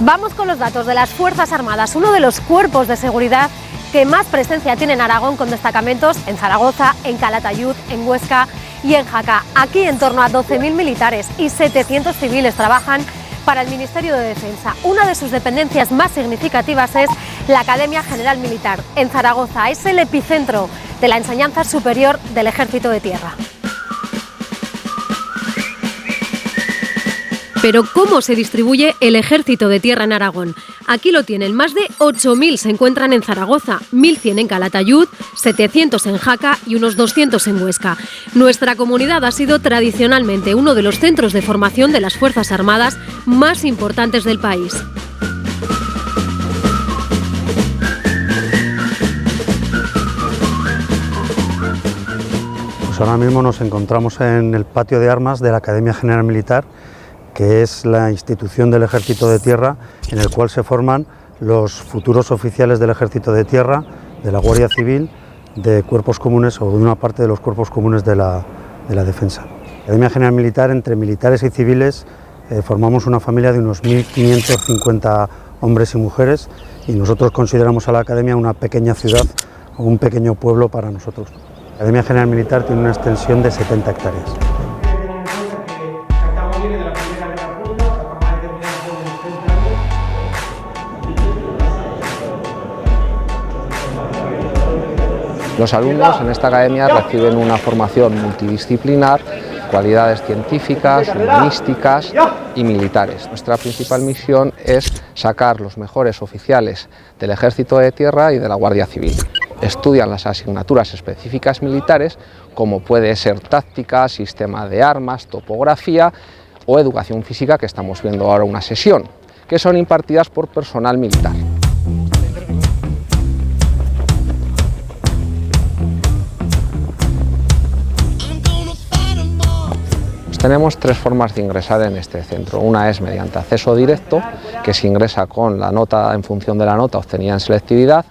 Vamos con los datos de las Fuerzas Armadas, uno de los cuerpos de seguridad que más presencia tiene en Aragón, con destacamentos en Zaragoza, en Calatayud, en Huesca y en Jaca. Aquí en torno a 12.000 militares y 700 civiles trabajan para el Ministerio de Defensa. Una de sus dependencias más significativas es la Academia General Militar. En Zaragoza es el epicentro de la enseñanza superior del Ejército de Tierra. Pero ¿cómo se distribuye el Ejército de Tierra en Aragón? Aquí lo tienen, más de 8.000 se encuentran en Zaragoza, 1.100 en Calatayud, 700 en Jaca y unos 200 en Huesca. Nuestra comunidad ha sido tradicionalmente uno de los centros de formación de las Fuerzas Armadas más importantes del país. Pues ahora mismo nos encontramos en el patio de armas de la Academia General Militar, que es la institución del Ejército de Tierra en el cual se forman los futuros oficiales del Ejército de Tierra, de la Guardia Civil, de cuerpos comunes o de una parte de los cuerpos comunes de la defensa. La Academia General Militar, entre militares y civiles, formamos una familia de unos 1.550 hombres y mujeres, y nosotros consideramos a la Academia una pequeña ciudad o un pequeño pueblo para nosotros. La Academia General Militar tiene una extensión de 70 hectáreas. Los alumnos en esta academia reciben una formación multidisciplinar, cualidades científicas, humanísticas y militares. Nuestra principal misión es sacar los mejores oficiales del Ejército de Tierra y de la Guardia Civil. Estudian las asignaturas específicas militares, como puede ser táctica, sistema de armas, topografía o educación física, que estamos viendo ahora una sesión, que son impartidas por personal militar. Tenemos tres formas de ingresar en este centro. Una es mediante acceso directo, que se ingresa con la nota en función de la nota obtenida en selectividad.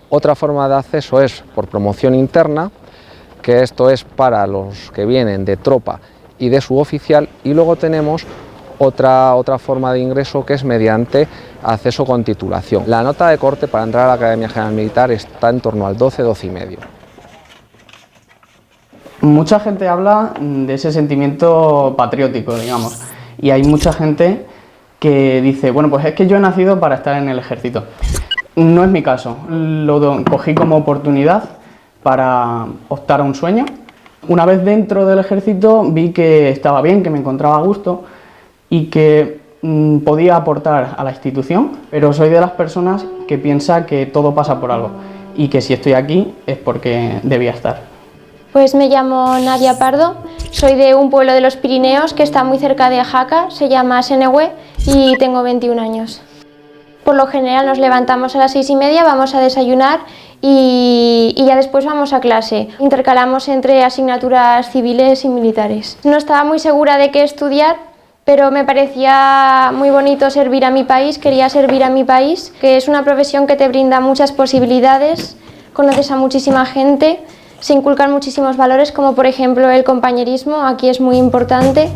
Otra forma de acceso es por promoción interna, que esto es para los que vienen de tropa y de suboficial. Y luego tenemos otra forma de ingreso, que es mediante acceso con titulación. La nota de corte para entrar a la Academia General Militar está en torno al 12-12,5. Mucha gente habla de ese sentimiento patriótico, digamos, y hay mucha gente que dice, bueno, pues es que yo he nacido para estar en el ejército. No es mi caso, lo cogí como oportunidad para optar a un sueño. Una vez dentro del ejército vi que estaba bien, que me encontraba a gusto y que podía aportar a la institución, pero soy de las personas que piensa que todo pasa por algo y que si estoy aquí es porque debía estar. Pues me llamo Nadia Pardo, soy de un pueblo de los Pirineos que está muy cerca de Jaca, se llama Senehue y tengo 21 años. Por lo general nos levantamos a las 6:30, vamos a desayunar y ya después vamos a clase. Intercalamos entre asignaturas civiles y militares. No estaba muy segura de qué estudiar, pero me parecía muy bonito servir a mi país, quería servir a mi país, que es una profesión que te brinda muchas posibilidades, conoces a muchísima gente. Se inculcan muchísimos valores, como por ejemplo el compañerismo, aquí es muy importante.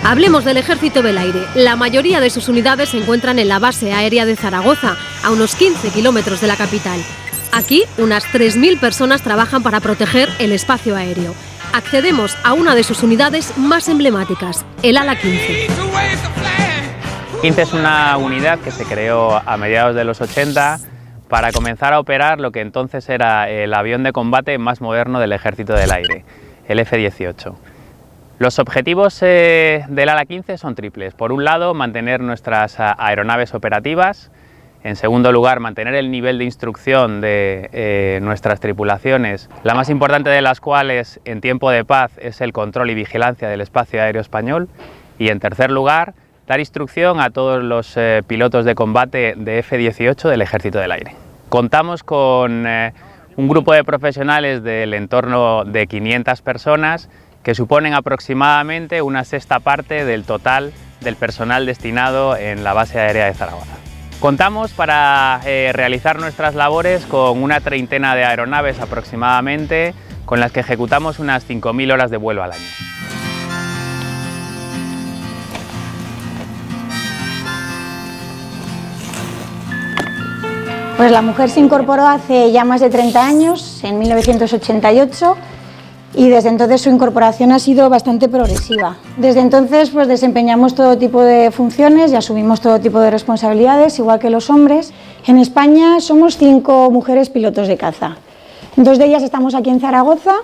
Hablemos del Ejército del Aire. La mayoría de sus unidades se encuentran en la base aérea de Zaragoza, a unos 15 kilómetros de la capital. Aquí, unas 3.000 personas trabajan para proteger el espacio aéreo. Accedemos a una de sus unidades más emblemáticas, el ala 15. 15 es una unidad que se creó a mediados de los 80 para comenzar a operar lo que entonces era el avión de combate más moderno del Ejército del Aire, el F-18. Los objetivos del ala 15 son triples. Por un lado, mantener nuestras aeronaves operativas. En segundo lugar, mantener el nivel de instrucción de nuestras tripulaciones, la más importante de las cuales en tiempo de paz es el control y vigilancia del espacio aéreo español. Y en tercer lugar, dar instrucción a todos los pilotos de combate de F-18 del Ejército del Aire. Contamos con un grupo de profesionales del entorno de 500 personas que suponen aproximadamente una sexta parte del total del personal destinado en la base aérea de Zaragoza. Contamos para realizar nuestras labores con una treintena de aeronaves aproximadamente, con las que ejecutamos unas 5.000 horas de vuelo al año. Pues la mujer se incorporó hace ya más de 30 años, en 1988, y desde entonces su incorporación ha sido bastante progresiva. Desde entonces pues desempeñamos todo tipo de funciones y asumimos todo tipo de responsabilidades, igual que los hombres. En España somos 5 mujeres pilotos de caza. 2 de ellas estamos aquí en Zaragoza.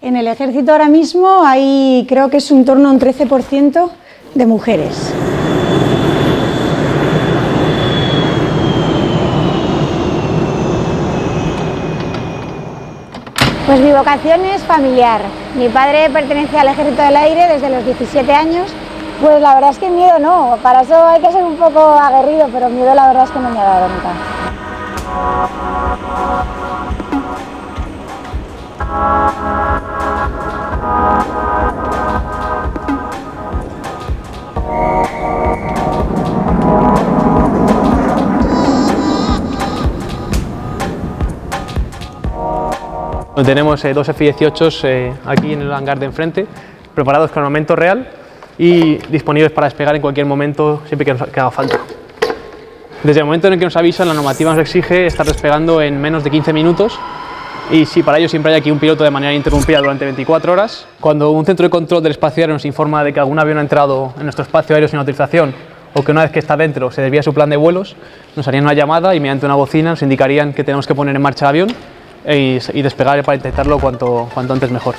En el ejército ahora mismo hay, creo que es en torno a un 13% de mujeres. Pues mi vocación es familiar. Mi padre pertenece al Ejército del Aire desde los 17 años. Pues la verdad es que miedo no, para eso hay que ser un poco aguerrido, pero miedo la verdad es que no me ha dado nunca. Tenemos 2 F-18s aquí en el hangar de enfrente, preparados con armamento real y disponibles para despegar en cualquier momento, siempre que haga falta. Desde el momento en el que nos avisan, la normativa nos exige estar despegando en menos de 15 minutos y sí, para ello siempre hay aquí un piloto de manera ininterrumpida durante 24 horas. Cuando un centro de control del espacio aéreo nos informa de que algún avión ha entrado en nuestro espacio aéreo sin autorización o que una vez que está dentro se desvía su plan de vuelos, nos harían una llamada y mediante una bocina nos indicarían que tenemos que poner en marcha el avión y despegar para intentarlo cuanto antes mejor.